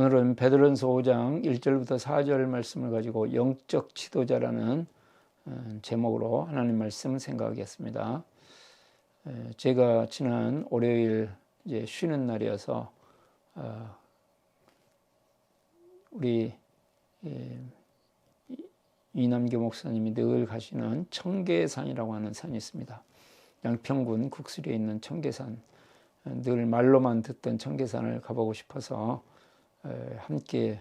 오늘은 베드로전서 5장 1절부터 4절 말씀을 가지고 영적 지도자라는 제목으로 하나님 말씀 생각하겠습니다. 제가 지난 월요일 이제 쉬는 날이어서 우리 이남교 목사님이 늘 가시는 청계산이라고 하는 산이 있습니다. 양평군 국수리에 있는 청계산, 늘 말로만 듣던 청계산을 가보고 싶어서 함께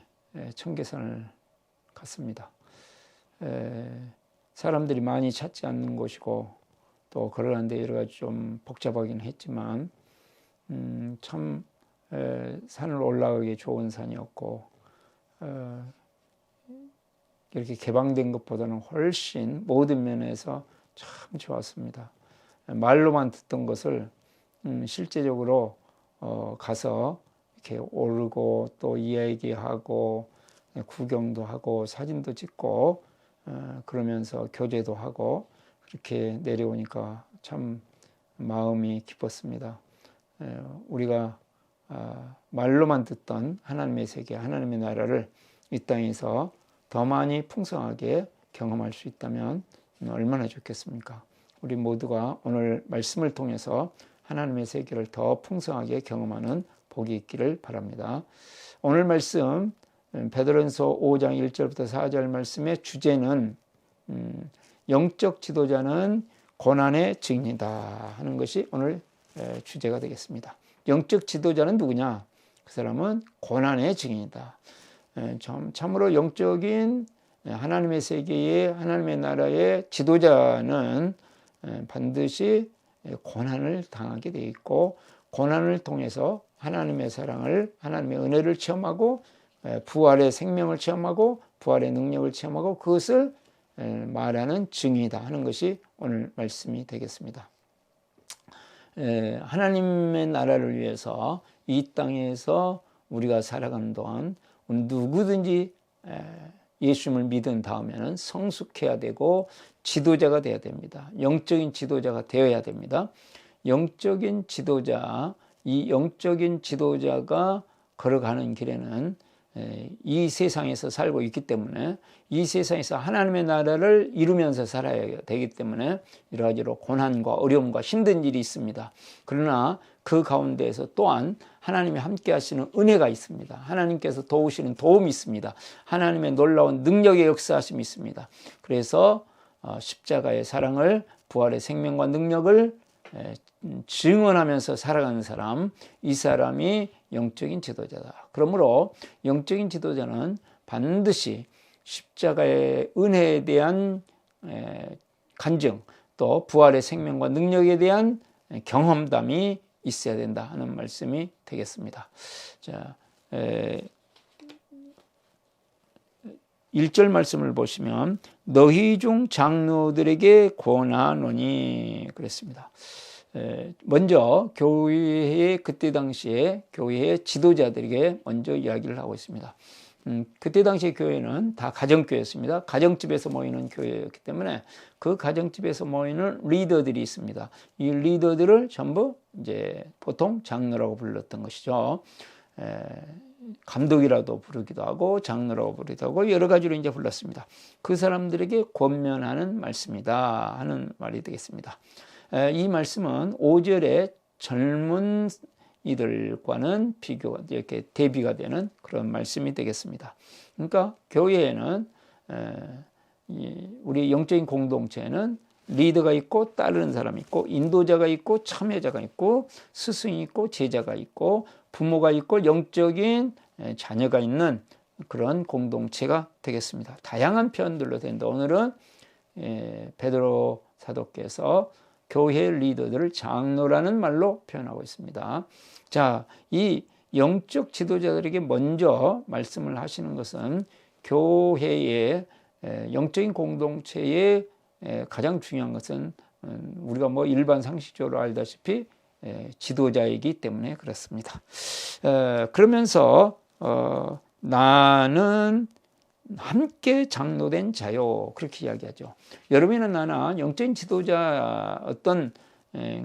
청계산을 갔습니다. 사람들이 많이 찾지 않는 곳이고 또 걸어가는데 여러 가지 좀 복잡하긴 했지만 참 산을 올라가기 좋은 산이었고 이렇게 개방된 것보다는 훨씬 모든 면에서 참 좋았습니다. 말로만 듣던 것을 실제적으로 가서 이렇게 오르고 또 이야기하고 구경도 하고 사진도 찍고 그러면서 교제도 하고 그렇게 내려오니까 참 마음이 기뻤습니다. 우리가 말로만 듣던 하나님의 세계, 하나님의 나라를 이 땅에서 더 많이 풍성하게 경험할 수 있다면 얼마나 좋겠습니까? 우리 모두가 오늘 말씀을 통해서 하나님의 세계를 더 풍성하게 경험하는 복이 있기를 바랍니다. 오늘 말씀 베드로전서 5장 1절부터 4절 말씀의 주제는 영적 지도자는 고난의 증인이다 하는 것이 오늘 주제가 되겠습니다. 영적 지도자는 누구냐? 그 사람은 고난의 증인이다. 참으로 영적인 하나님의 세계의 하나님의 나라의 지도자는 반드시 고난을 당하게 되어 있고 고난을 통해서 하나님의 사랑을, 하나님의 은혜를 체험하고 부활의 생명을 체험하고 부활의 능력을 체험하고 그것을 말하는 증인이다 하는 것이 오늘 말씀이 되겠습니다. 하나님의 나라를 위해서 이 땅에서 우리가 살아가는 동안 누구든지 예수님을 믿은 다음에는 성숙해야 되고 지도자가 되어야 됩니다. 영적인 지도자가 되어야 됩니다. 영적인 지도자, 이 영적인 지도자가 걸어가는 길에는 이 세상에서 살고 있기 때문에 이 세상에서 하나님의 나라를 이루면서 살아야 되기 때문에 여러 가지로 고난과 어려움과 힘든 일이 있습니다. 그러나 그 가운데에서 또한 하나님이 함께 하시는 은혜가 있습니다. 하나님께서 도우시는 도움이 있습니다. 하나님의 놀라운 능력의 역사하심이 있습니다. 그래서 십자가의 사랑을, 부활의 생명과 능력을 증언하면서 살아가는 사람, 이 사람이 영적인 지도자다. 그러므로 영적인 지도자는 반드시 십자가의 은혜에 대한 간증, 또 부활의 생명과 능력에 대한 경험담이 있어야 된다 하는 말씀이 되겠습니다. 자, 1절 말씀을 보시면 너희 중 장로들에게 권하노니 그랬습니다. 먼저 교회의 그때 당시에 교회의 지도자들에게 먼저 이야기를 하고 있습니다. 그때 당시에 교회는 다 가정교회였습니다. 가정집에서 모이는 교회였기 때문에 그 가정집에서 모이는 리더들이 있습니다. 이 리더들을 전부 이제 보통 장로라고 불렀던 것이죠. 감독이라도 부르기도 하고 장로라고 부르기도 하고 여러 가지로 이제 불렀습니다. 그 사람들에게 권면하는 말씀이다 하는 말이 되겠습니다. 이 말씀은 5절에 젊은 이들과는 비교가 이렇게 대비가 되는 그런 말씀이 되겠습니다. 그러니까 교회에는 우리 영적인 공동체에는 리더가 있고 따르는 사람이 있고 인도자가 있고 참여자가 있고 스승이 있고 제자가 있고 부모가 있고 영적인 자녀가 있는 그런 공동체가 되겠습니다. 다양한 표현들로 된다. 오늘은 베드로 사도께서 교회 리더들을 장로라는 말로 표현하고 있습니다. 자, 이 영적 지도자들에게 먼저 말씀을 하시는 것은 교회의 영적인 공동체의 가장 중요한 것은 우리가 뭐 일반 상식적으로 알다시피 지도자이기 때문에 그렇습니다. 그러면서 나는 함께 장로된 자요 그렇게 이야기하죠. 여러분이나 나나 영적인 지도자 어떤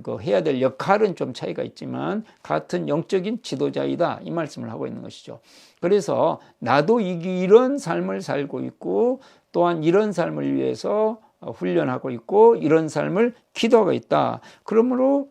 그 해야 될 역할은 좀 차이가 있지만 같은 영적인 지도자이다 이 말씀을 하고 있는 것이죠. 그래서 나도 이런 삶을 살고 있고 또한 이런 삶을 위해서 훈련하고 있고 이런 삶을 기도하고 있다. 그러므로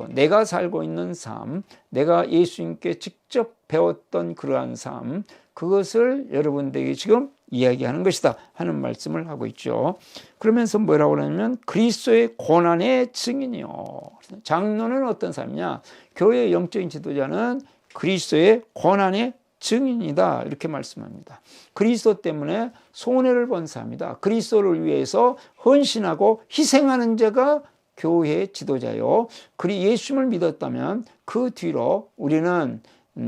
내가 살고 있는 삶, 내가 예수님께 직접 배웠던 그러한 삶, 그것을 여러분들에게 지금 이야기하는 것이다 하는 말씀을 하고 있죠. 그러면서 뭐라고 하냐면 그리스도의 고난의 증인이요. 장로는 어떤 사람이냐? 교회의 영적인 지도자는 그리스도의 고난의 증인이다 이렇게 말씀합니다. 그리스도 때문에 손해를 본 사람이다. 그리스도를 위해서 헌신하고 희생하는 자가 교회의 지도자요. 그리 예수님을 믿었다면 그 뒤로 우리는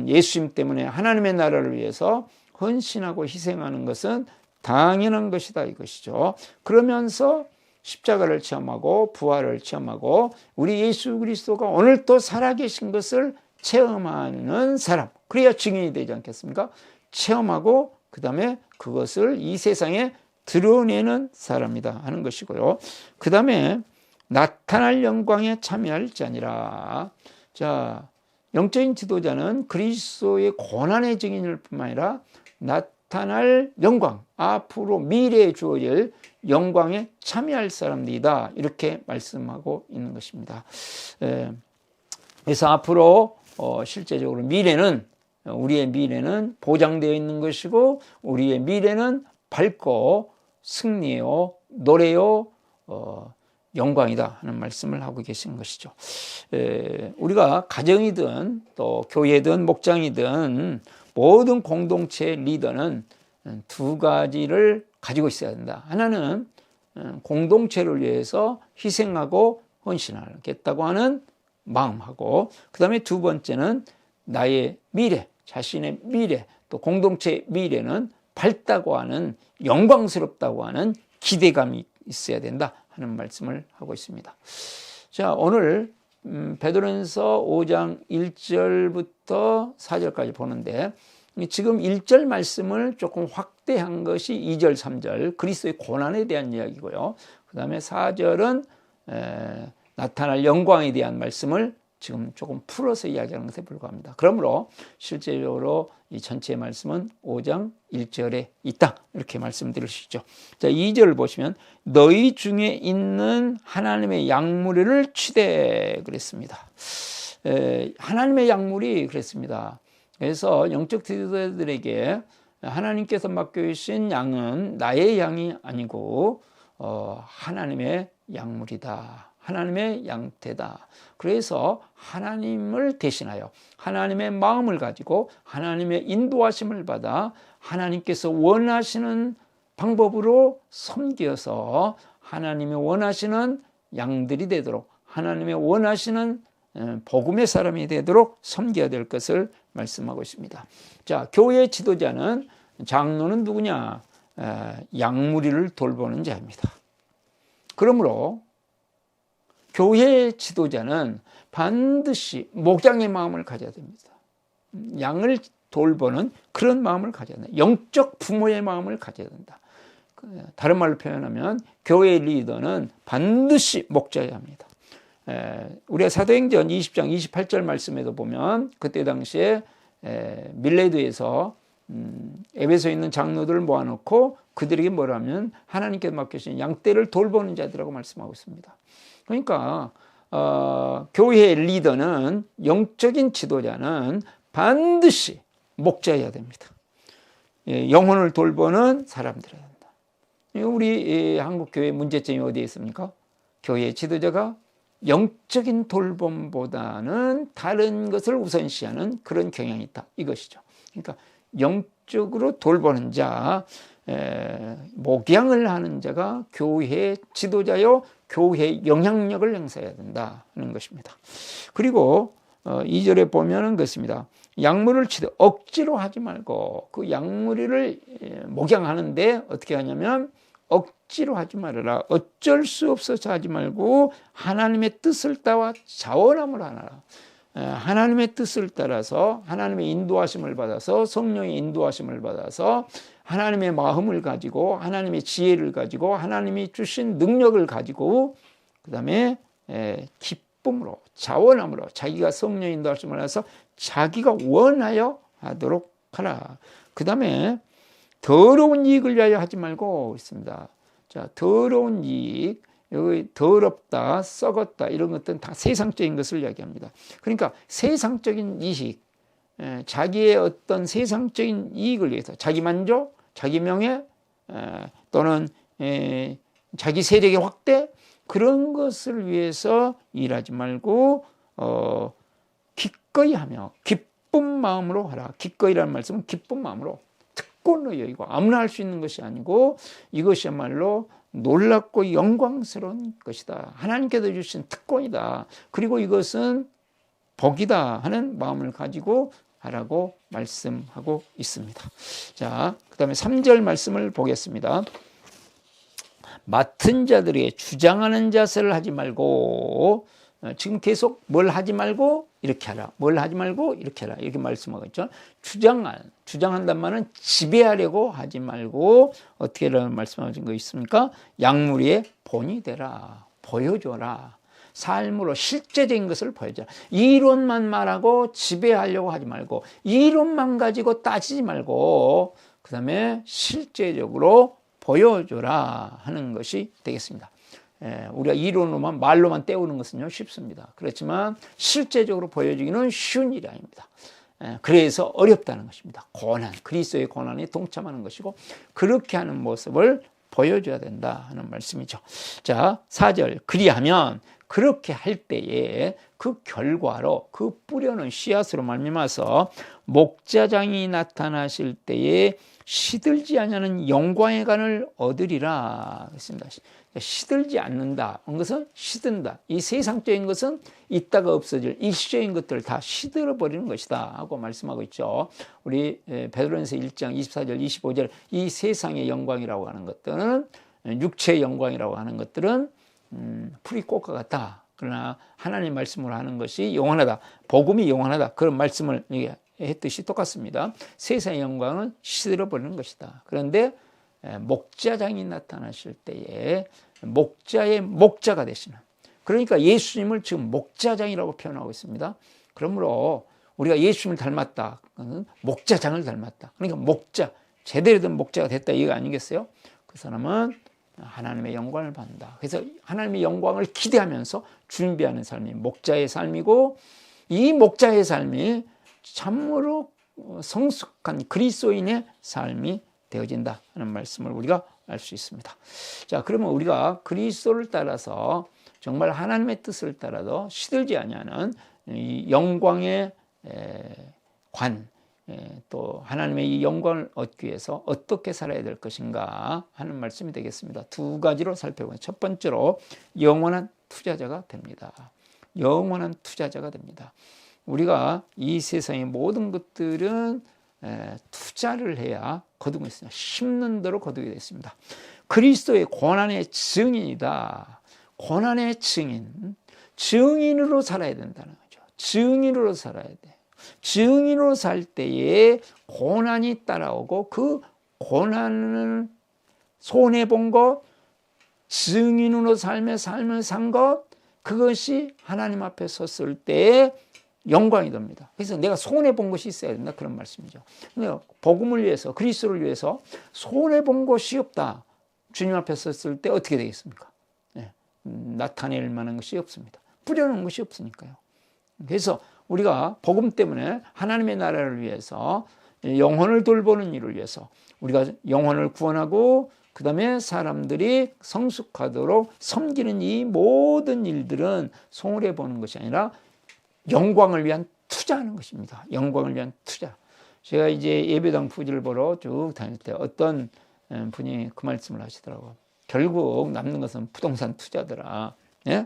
예수님 때문에 하나님의 나라를 위해서 헌신하고 희생하는 것은 당연한 것이다 이것이죠. 그러면서 십자가를 체험하고 부활을 체험하고 우리 예수 그리스도가 오늘 또 살아계신 것을 체험하는 사람, 그래야 증인이 되지 않겠습니까? 체험하고 그 다음에 그것을 이 세상에 드러내는 사람이다 하는 것이고요. 그 다음에 나타날 영광에 참여할 자니라. 자, 영적인 지도자는 그리스도의 고난의 증인일 뿐만 아니라 나타날 영광, 앞으로 미래에 주어질 영광에 참여할 사람들이다 이렇게 말씀하고 있는 것입니다. 그래서 앞으로 실제적으로 미래는 우리의 미래는 보장되어 있는 것이고 우리의 미래는 밝고 승리요 노래요 영광이다 하는 말씀을 하고 계신 것이죠. 우리가 가정이든 또 교회든 목장이든 모든 공동체의 리더는 두 가지를 가지고 있어야 된다. 하나는 공동체를 위해서 희생하고 헌신하겠다고 하는 마음하고 그 다음에 두 번째는 나의 미래, 자신의 미래 또 공동체의 미래는 밝다고 하는 영광스럽다고 하는 기대감이 있어야 된다 하는 말씀을 하고 있습니다. 자, 오늘 베드로전서 5장 1절부터 4절까지 보는데 지금 1절 말씀을 조금 확대한 것이 2절, 3절 그리스도의 고난에 대한 이야기고요. 그 다음에 4절은 나타날 영광에 대한 말씀을 지금 조금 풀어서 이야기하는 것에 불과합니다. 그러므로 실제적으로 이 전체의 말씀은 5장 1절에 있다 이렇게 말씀드릴 수 있죠. 자, 2절을 보시면 너희 중에 있는 하나님의 양무리를 치되 그랬습니다. 하나님의 양물이 그랬습니다. 그래서 영적 지도자들에게 하나님께서 맡겨주신 양은 나의 양이 아니고 하나님의 양물이다. 하나님의 양태다. 그래서 하나님을 대신하여 하나님의 마음을 가지고 하나님의 인도하심을 받아 하나님께서 원하시는 방법으로 섬겨서 하나님이 원하시는 양들이 되도록 하나님의 원하시는 복음의 사람이 되도록 섬겨야 될 것을 말씀하고 있습니다. 자, 교회의 지도자는 장로는 누구냐? 양무리를 돌보는 자입니다. 그러므로 교회의 지도자는 반드시 목양의 마음을 가져야 됩니다. 양을 돌보는 그런 마음을 가져야 된다. 영적 부모의 마음을 가져야 된다. 다른 말로 표현하면 교회의 리더는 반드시 목자여야 합니다. 우리가 사도행전 20장 28절 말씀에도 보면 그때 당시에 밀레드에서 에베소에 있는 장로들을 모아놓고 그들에게 뭐라면 하나님께서 맡겨주신 양떼를 돌보는 자들이라고 말씀하고 있습니다. 그러니까 교회의 리더는 영적인 지도자는 반드시 목자여야 됩니다. 영혼을 돌보는 사람들이어야 된다. 우리 한국교회의 문제점이 어디에 있습니까? 교회의 지도자가 영적인 돌봄보다는 다른 것을 우선시하는 그런 경향이 있다. 이것이죠. 그러니까 영적으로 돌보는 자, 목양을 하는 자가 교회의 지도자요, 교회의 영향력을 행사해야 된다 하는 것입니다. 그리고 2절에 보면은 그렇습니다. 양무리를 치되 억지로 하지 말고 그 양무리를 목양하는데 어떻게 하냐면 억지로 하지 말아라. 어쩔 수 없어서 하지 말고 하나님의 뜻을 따라 자원함을 하라. 하나님의 뜻을 따라서 하나님의 인도하심을 받아서 성령의 인도하심을 받아서 하나님의 마음을 가지고 하나님의 지혜를 가지고 하나님이 주신 능력을 가지고 그 다음에 기쁨으로 자원함으로 자기가 성령 인도하심을 해서 자기가 원하여 하도록 하라. 그 다음에 더러운 이익을 위하여 하지 말고 있습니다. 자, 더러운 이익, 여기 더럽다, 썩었다 이런 것들은 다 세상적인 것을 이야기합니다. 그러니까 세상적인 이익, 자기의 어떤 세상적인 이익을 위해서 자기 만족, 자기 명예 또는 자기 세력의 확대 그런 것을 위해서 일하지 말고 기꺼이 하며 기쁜 마음으로 하라. 기꺼이라는 말씀은 기쁜 마음으로 특권으로 여기고 아무나 할 수 있는 것이 아니고 이것이야말로 놀랍고 영광스러운 것이다. 하나님께서 주신 특권이다. 그리고 이것은 복이다 하는 마음을 가지고 하라고 말씀하고 있습니다. 자, 그 다음에 3절 말씀을 보겠습니다. 맡은 자들에게 주장하는 자세를 하지 말고, 지금 계속 뭘 하지 말고 이렇게 하라, 뭘 하지 말고 이렇게 하라 이렇게 말씀하고 있죠. 주장한단 말은 지배하려고 하지 말고 어떻게 하라는 말씀하신 거 있습니까? 약물의 본이 되라, 보여줘라. 삶으로 실제적인 것을 보여줘라. 이론만 말하고 지배하려고 하지 말고 이론만 가지고 따지지 말고 그 다음에 실제적으로 보여줘라 하는 것이 되겠습니다. 우리가 이론으로만 말로만 때우는 것은요 쉽습니다. 그렇지만 실제적으로 보여주기는 쉬운 일이 아닙니다. 그래서 어렵다는 것입니다. 고난, 그리스도의 고난에 동참하는 것이고 그렇게 하는 모습을 보여줘야 된다 하는 말씀이죠. 자, 4절 그리하면 그렇게 할 때에 그 결과로 그 뿌려는 씨앗으로 말미암아서 목자장이 나타나실 때에 시들지 않는 영광의 간을 얻으리라 했습니다. 시들지 않는다. 그것은 시든다. 이 세상적인 것은 있다가 없어질 일시적인 것들을 다 시들어 버리는 것이다 하고 말씀하고 있죠. 우리 베드로전서 1장 24절 25절 이 세상의 영광이라고 하는 것들은 육체의 영광이라고 하는 것들은 풀이 꽃과 같다. 그러나 하나님 말씀으로 하는 것이 영원하다. 복음이 영원하다. 그런 말씀을 했듯이 똑같습니다. 세상의 영광은 시들어 버리는 것이다. 그런데 목자장이 나타나실 때에 목자의 목자가 되시는, 그러니까 예수님을 지금 목자장이라고 표현하고 있습니다. 그러므로 우리가 예수님을 닮았다. 목자장을 닮았다. 그러니까 목자, 제대로 된 목자가 됐다 이거 아니겠어요? 그 사람은 하나님의 영광을 받는다. 그래서 하나님의 영광을 기대하면서 준비하는 삶이 목자의 삶이고 이 목자의 삶이 참으로 성숙한 그리스도인의 삶이 되어진다 하는 말씀을 우리가 알 수 있습니다. 자, 그러면 우리가 그리스도를 따라서 정말 하나님의 뜻을 따라서 시들지 아니하는 이 영광의 관, 또 하나님의 이 영광을 얻기 위해서 어떻게 살아야 될 것인가 하는 말씀이 되겠습니다. 두 가지로 살펴보면 첫 번째로 영원한 투자자가 됩니다. 영원한 투자자가 됩니다. 우리가 이 세상의 모든 것들은 투자를 해야 거두고 있습니다. 심는 대로 거두게 되어 있습니다. 그리스도의 고난의 증인이다. 고난의 증인, 증인으로 살아야 된다는 거죠. 증인으로 살아야 돼. 증인으로 살 때에 고난이 따라오고 그 고난을 손해본 것, 증인으로 삶을 산 것, 그것이 하나님 앞에 섰을 때에 영광이 됩니다. 그래서 내가 손해본 것이 있어야 된다 그런 말씀이죠. 그러니까 복음을 위해서 그리스도를 위해서 손해본 것이 없다. 주님 앞에 섰을 때 어떻게 되겠습니까? 나타낼 만한 것이 없습니다. 뿌려놓은 것이 없으니까요. 그래서 우리가 복음 때문에 하나님의 나라를 위해서 영혼을 돌보는 일을 위해서 우리가 영혼을 구원하고 그 다음에 사람들이 성숙하도록 섬기는 이 모든 일들은 손해보는 것이 아니라 영광을 위한 투자하는 것입니다. 영광을 위한 투자. 제가 이제 예배당 부지를 보러 쭉 다닐 때 어떤 분이 그 말씀을 하시더라고요. 결국 남는 것은 부동산 투자더라. 예?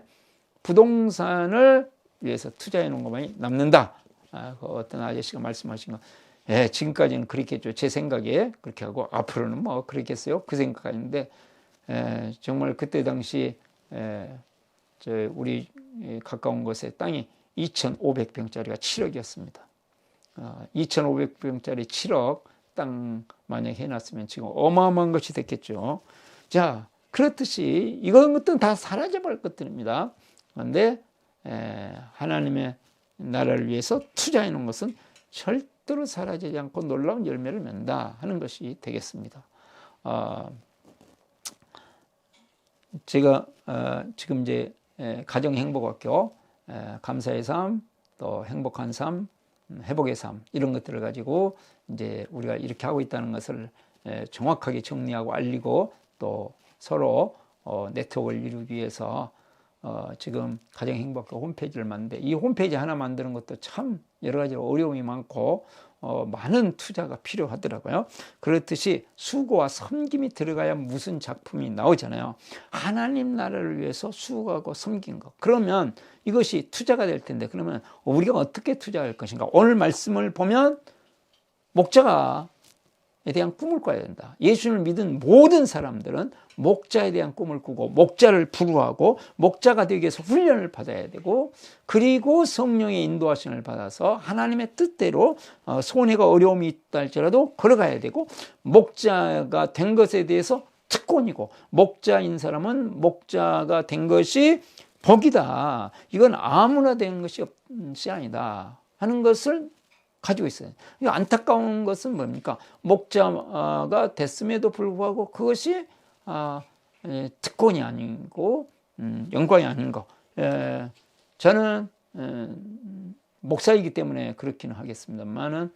부동산을 위해서 투자해 놓은 것만이 남는다. 그 어떤 아저씨가 말씀하신 거. 예, 지금까지는 그렇게 했죠. 제 생각에 그렇게 하고 앞으로는 뭐 그렇겠어요. 그 생각하는데 정말 그때 당시 우리 가까운 곳에 땅이 2,500평짜리가 7억이었습니다. 2,500평짜리 7억 땅 만약 해놨으면 지금 어마어마한 것이 됐겠죠. 자, 그렇듯이 이런 것들은 다 사라져버릴 것들입니다. 그런데 하나님의 나라를 위해서 투자해 놓은 것은 절대로 사라지지 않고 놀라운 열매를 맺는다 하는 것이 되겠습니다. 제가 지금 이제 가정행복학교, 감사의 삶, 또 행복한 삶, 회복의 삶 이런 것들을 가지고 이제 우리가 이렇게 하고 있다는 것을 정확하게 정리하고 알리고 또 서로 네트워크를 이루기 위해서 지금 가정행복학교 홈페이지를 만드는데 이 홈페이지 하나 만드는 것도 참 여러 가지 어려움이 많고 많은 투자가 필요하더라고요. 그렇듯이 수고와 섬김이 들어가야 무슨 작품이 나오잖아요. 하나님 나라를 위해서 수고하고 섬긴 것. 그러면 이것이 투자가 될 텐데 그러면 우리가 어떻게 투자할 것인가? 오늘 말씀을 보면 목자에 대한 꿈을 꿔야 된다. 예수님을 믿은 모든 사람들은 목자에 대한 꿈을 꾸고 목자를 부르하고 목자가 되기 위해서 훈련을 받아야 되고 그리고 성령의 인도하심을 받아서 하나님의 뜻대로 손해가 어려움이 있다 할지라도 걸어가야 되고 목자가 된 것에 대해서 특권이고 목자인 사람은 목자가 된 것이 복이다. 이건 아무나 된 것이 아니다 하는 것을 가지고 있어요. 안타까운 것은 뭡니까? 목자가 됐음에도 불구하고 그것이 특권이 아니고 영광이 아닌 거. 저는 목사이기 때문에 그렇기는 하겠습니다만은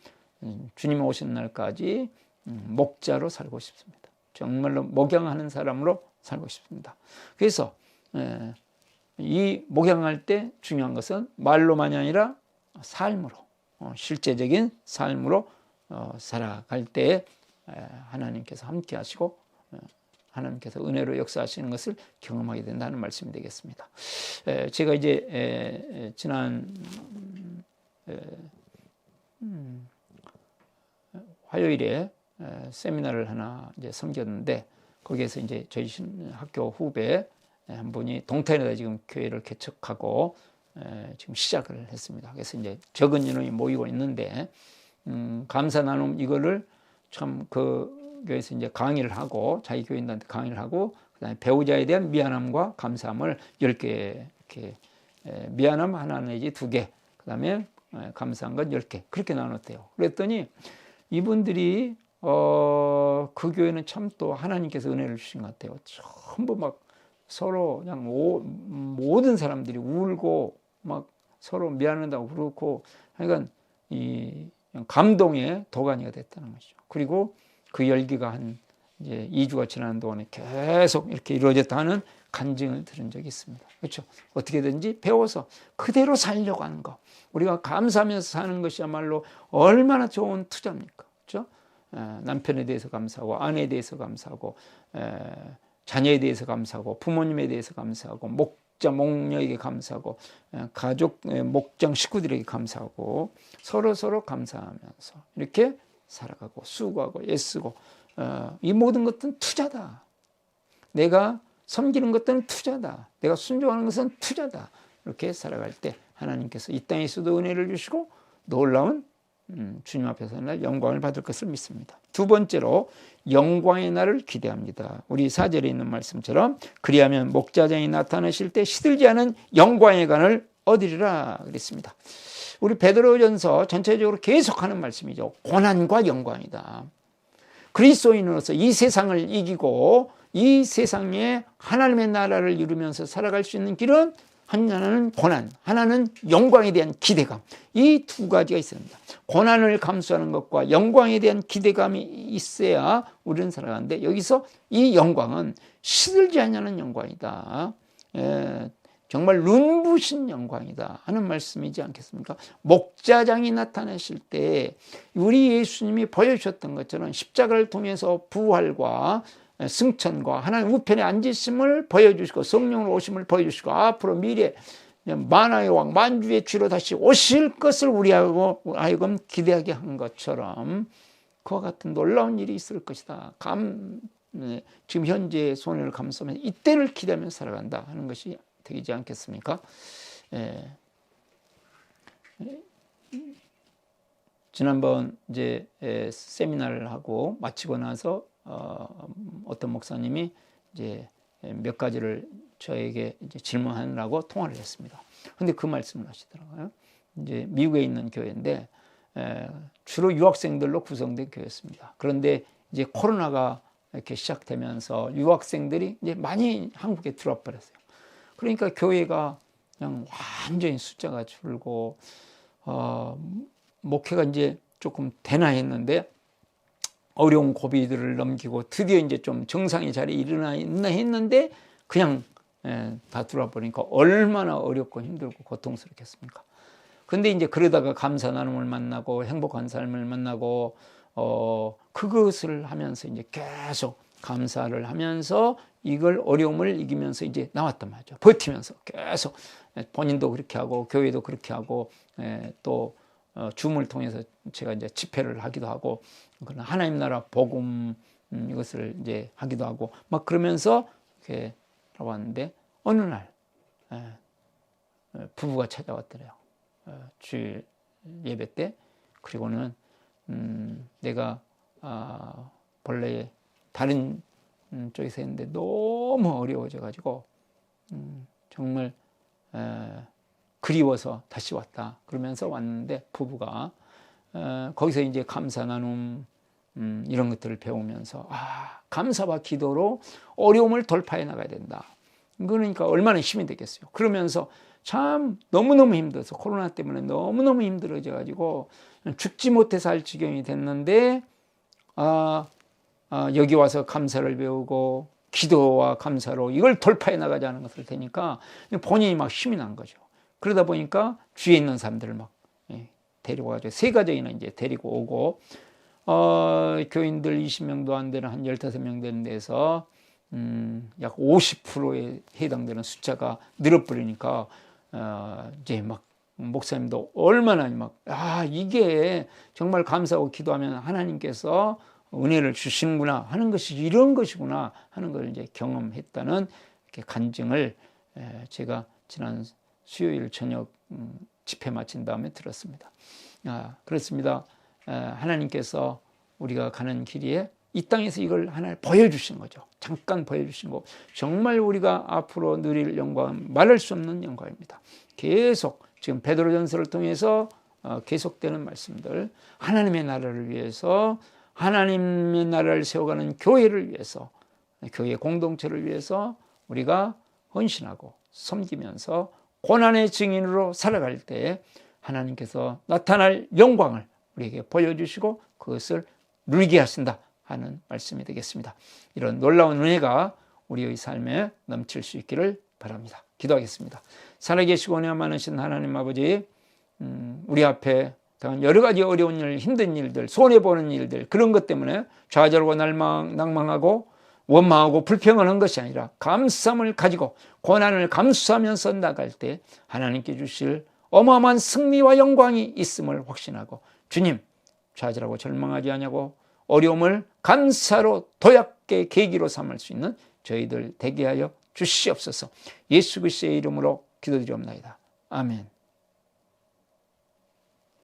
주님 오신 날까지 목자로 살고 싶습니다. 정말로 목양하는 사람으로 살고 싶습니다. 그래서 이 목양할 때 중요한 것은 말로만이 아니라 삶으로 실제적인 삶으로 살아갈 때 하나님께서 함께 하시고 하나님께서 은혜로 역사하시는 것을 경험하게 된다는 말씀이 되겠습니다. 제가 이제 지난 화요일에 세미나를 하나 이제 섬겼는데 거기에서 이제 저희 학교 후배 한 분이 동탄에다 지금 교회를 개척하고 지금 시작을 했습니다. 그래서 이제 적은 인원이 모이고 있는데 감사 나눔 이거를 참 그 교회에서 이제 강의를 하고 자기 교인들한테 강의를 하고 그다음에 배우자에 대한 미안함과 감사함을 10개 이렇게 미안함 하나 내지 2개 그다음에 감사한 건 10개 그렇게 나눴대요. 그랬더니 이분들이 그 교회는 참 또 하나님께서 은혜를 주신 것 같아요. 전부 막 서로 그냥 모든 사람들이 울고 막 서로 미안하다고 그렇고 그러니까 이 감동의 도가니가 됐다는 것이죠. 그리고 그 열기가 한 이제 2주가 지나는 동안에 계속 이렇게 이루어졌다 하는 간증을 들은 적이 있습니다. 그렇죠? 어떻게든지 배워서 그대로 살려고 하는 거. 우리가 감사하면서 사는 것이야말로 얼마나 좋은 투자입니까? 그렇죠? 남편에 대해서 감사하고 아내에 대해서 감사하고 자녀에 대해서 감사하고 부모님에 대해서 감사하고 목자 목녀에게 감사하고 가족 목장 식구들에게 감사하고 서로 감사하면서 이렇게 살아가고 수고하고 애쓰고 이 모든 것은 투자다. 내가 섬기는 것들은 투자다. 내가 순종하는 것은 투자다. 이렇게 살아갈 때 하나님께서 이 땅에서도 은혜를 주시고 놀라운 주님 앞에서 날 영광을 받을 것을 믿습니다. 두 번째로 영광의 날을 기대합니다. 우리 4절에 있는 말씀처럼 그리하면 목자장이 나타나실 때 시들지 않은 영광의 관을 얻으리라 그랬습니다. 우리 베드로전서 전체적으로 계속하는 말씀이죠. 고난과 영광이다. 그리스도인으로서 이 세상을 이기고 이 세상에 하나님의 나라를 이루면서 살아갈 수 있는 길은 하나는 고난, 하나는 영광에 대한 기대감. 이 두 가지가 있습니다. 고난을 감수하는 것과 영광에 대한 기대감이 있어야 우리는 살아가는데 여기서 이 영광은 시들지 않는 영광이다. 정말 눈부신 영광이다 하는 말씀이지 않겠습니까? 목자장이 나타나실 때 우리 예수님이 보여주셨던 것처럼 십자가를 통해서 부활과 승천과 하나님 우편에 앉으심을 보여주시고 성령으로 오심을 보여주시고 앞으로 미래 만왕의 왕 만주의 주로 다시 오실 것을 우리하고 하여금 기대하게 한 것처럼 그와 같은 놀라운 일이 있을 것이다. 지금 현재의 손해를 감수하면서 이때를 기대하면서 살아간다 하는 것이 되지 않겠습니까? 지난번 이제 세미나를 하고 마치고 나서 어떤 목사님이 이제 몇 가지를 저에게 이제 질문하느라고 통화를 했습니다. 근데 그 말씀을 하시더라고요. 이제 미국에 있는 교회인데 주로 유학생들로 구성된 교회였습니다. 그런데 이제 코로나가 이렇게 시작되면서 유학생들이 이제 많이 한국에 들어와 버렸어요. 그러니까 교회가 그냥 완전히 숫자가 줄고 목회가 이제 조금 되나 했는데 어려운 고비들을 넘기고 드디어 이제 좀 정상의 자리에 일어나 했는데 그냥 다 들어와 버리니까 얼마나 어렵고 힘들고 고통스럽겠습니까? 근데 이제 그러다가 감사 나눔을 만나고 행복한 삶을 만나고 그것을 하면서 이제 계속 감사를 하면서 이걸 어려움을 이기면서 이제 나왔단 말이죠. 버티면서 계속 본인도 그렇게 하고 교회도 그렇게 하고 또 줌을 통해서 제가 이제 집회를 하기도 하고 하나님 나라 복음 이것을 이제 하기도 하고 막 그러면서 이렇게 왔는데 어느 날 부부가 찾아왔더래요. 주일 예배 때. 그리고는 내가 본래 다른 쪽에서 했는데 너무 어려워져 가지고 정말 그리워서 다시 왔다. 그러면서 왔는데 부부가 거기서 이제 감사 나눔 이런 것들을 배우면서 감사와 기도로 어려움을 돌파해 나가야 된다. 그러니까 얼마나 힘이 되겠어요. 그러면서 참 너무너무 힘들어서 코로나 때문에 너무너무 힘들어져 가지고 죽지 못해 살 지경이 됐는데 여기 와서 감사를 배우고 기도와 감사로 이걸 돌파해 나가자는 것을 되니까 본인이 막 힘이 난 거죠. 그러다 보니까 주위에 있는 사람들을 막 데리고 가지고 세 가정이나 이제 데리고 오고 교인들 20명도 안 되는 한 15명 되는 데서 약 50%에 해당되는 숫자가 늘어버리니까 이제 막 목사님도 얼마나 막 이게 정말 감사하고 기도하면 하나님께서 은혜를 주시는구나 하는 것이 이런 것이구나 하는 걸 이제 경험했다는 이렇게 간증을 제가 지난 수요일 저녁 집회 마친 다음에 들었습니다. 그렇습니다. 하나님께서 우리가 가는 길에 이 땅에서 이걸 하나 보여주신 거죠. 잠깐 보여주신 거. 정말 우리가 앞으로 누릴 영광은 말할 수 없는 영광입니다. 계속 지금 베드로전서를 통해서 계속되는 말씀들, 하나님의 나라를 위해서, 하나님의 나라를 세워가는 교회를 위해서, 교회 공동체를 위해서 우리가 헌신하고 섬기면서 고난의 증인으로 살아갈 때 하나님께서 나타날 영광을 우리에게 보여주시고 그것을 누리게 하신다 하는 말씀이 되겠습니다. 이런 놀라운 은혜가 우리의 삶에 넘칠 수 있기를 바랍니다. 기도하겠습니다. 살아계시고 은혜가 많으신 하나님 아버지, 우리 앞에 여러 가지 어려운 일, 힘든 일들, 손해보는 일들, 그런 것 때문에 좌절하고 낭망하고 원망하고 불평하는 것이 아니라 감사함을 가지고 고난을 감수하면서 나갈 때 하나님께 주실 어마어마한 승리와 영광이 있음을 확신하고, 주님, 좌절하고 절망하지 않냐고 어려움을 감사로 도약의 계기로 삼을 수 있는 저희들 되게 하여 주시옵소서. 예수 그리스도의 이름으로 기도드리옵나이다. 아멘.